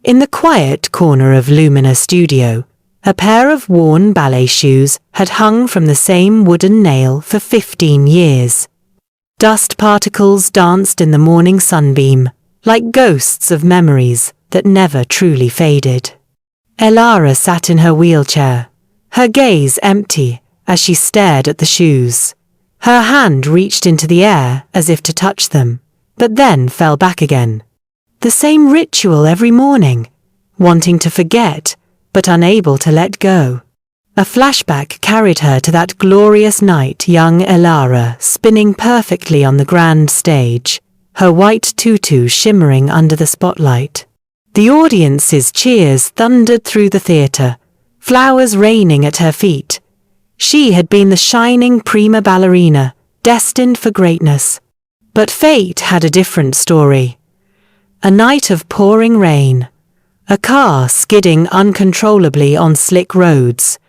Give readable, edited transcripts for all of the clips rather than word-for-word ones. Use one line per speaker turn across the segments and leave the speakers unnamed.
In the quiet corner of Lumina Studio, a pair of worn ballet shoes had hung from the same wooden nail for 15 years. Dust particles danced in the morning sunbeam, like ghosts of memories that never truly faded. Elara sat in her wheelchair, her gaze empty as she stared at the shoes. Her hand reached into the air as if to touch them, but then fell back again. The same ritual every morning, wanting to forget, but unable to let go. A flashback carried her to that glorious night, young Elara spinning perfectly on the grand stage, her white tutu shimmering under the spotlight. The audience's cheers thundered through the theatre, flowers raining at her feet. She had been the shining prima ballerina, destined for greatness. But fate had a different story. A night of pouring rain, a car skidding uncontrollably on slick roads.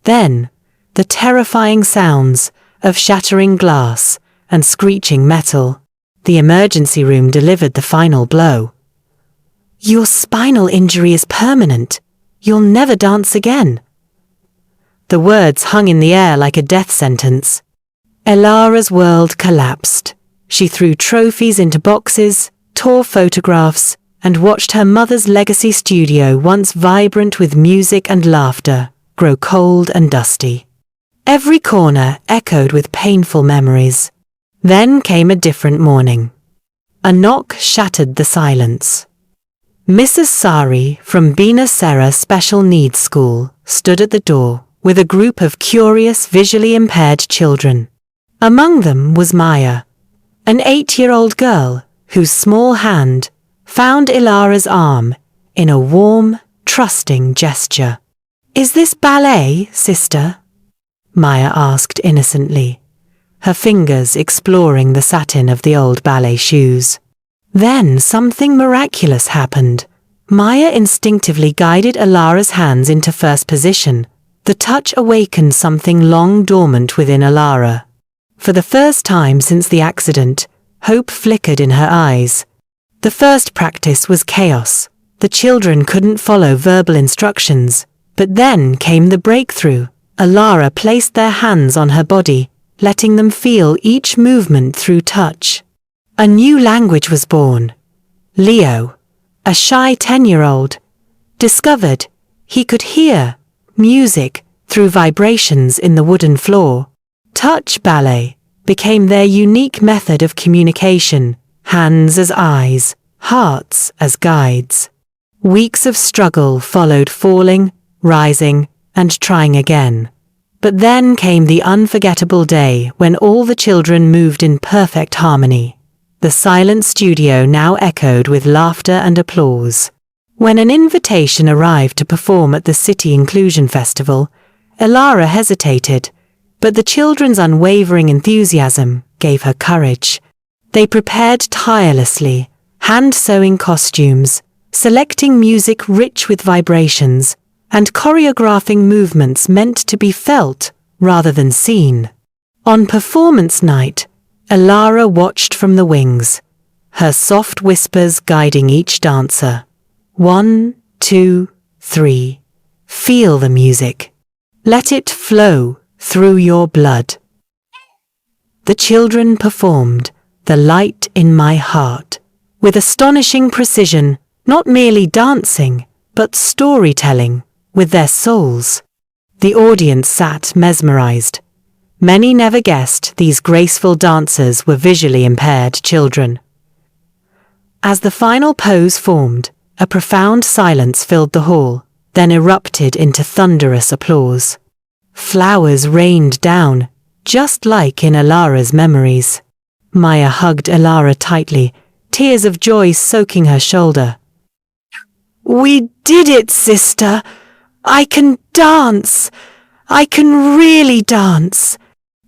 Then, the terrifying sounds of shattering glass and screeching metal. The emergency room delivered the final blow. "Your spinal injury is permanent. You'll never dance again." The words hung in the air like a death sentence. Elara's world collapsed. She threw trophies into boxes, tore photographs, and watched her mother's legacy studio, once vibrant with music and laughter, grow cold and dusty. Every corner echoed with painful memories. Then came a different morning. A knock shattered the silence. Mrs. Sari from Bina Sera Special Needs School stood at the door with a group of curious, visually impaired children. Among them was Maya, an 8-year-old girl whose small hand found Elara's arm in a warm, trusting gesture. "Is this ballet, sister?" Maya asked innocently, her fingers exploring the satin of the old ballet shoes. Then something miraculous happened. Maya instinctively guided Elara's hands into first position. The touch awakened something long dormant within Elara. For the first time since the accident, hope flickered in her eyes. The first practice was chaos. The children couldn't follow verbal instructions. But then came the breakthrough. Elara placed their hands on her body, letting them feel each movement through touch. A new language was born. Leo, a shy 10-year-old, discovered he could hear music through vibrations in the wooden floor. Touch ballet became their unique method of communication, hands as eyes, hearts as guides. Weeks of struggle followed, falling, rising, and trying again. But then came the unforgettable day when all the children moved in perfect harmony. The silent studio now echoed with laughter and applause. When an invitation arrived to perform at the City Inclusion Festival, Elara hesitated, but the children's unwavering enthusiasm gave her courage. They prepared tirelessly, hand-sewing costumes, selecting music rich with vibrations, and choreographing movements meant to be felt rather than seen. On performance night, Elara watched from the wings, her soft whispers guiding each dancer. 1, 2, 3. Feel the music. Let it flow through your blood. The children performed "The Light in My Heart" with astonishing precision, not merely dancing, but storytelling with their souls. The audience sat mesmerized. Many never guessed these graceful dancers were visually impaired children. As the final pose formed, a profound silence filled the hall, then erupted into thunderous applause. Flowers rained down, just like in Elara's memories. Maya hugged Elara tightly, tears of joy soaking her shoulder. "We did it, sister! I can dance! I can really dance!"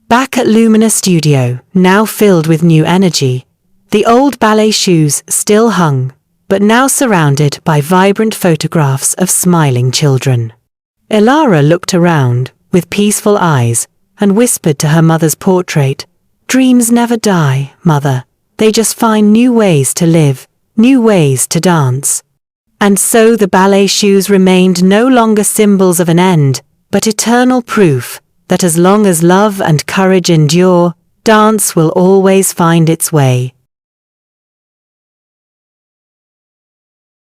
Back at Lumina Studio, now filled with new energy, the old ballet shoes still hung, but now surrounded by vibrant photographs of smiling children. Elara looked around with peaceful eyes and whispered to her mother's portrait, "Dreams never die, mother. They just find new ways to live, new ways to dance." And so the ballet shoes remained no longer symbols of an end, but eternal proof that as long as love and courage endure, dance will always find its way.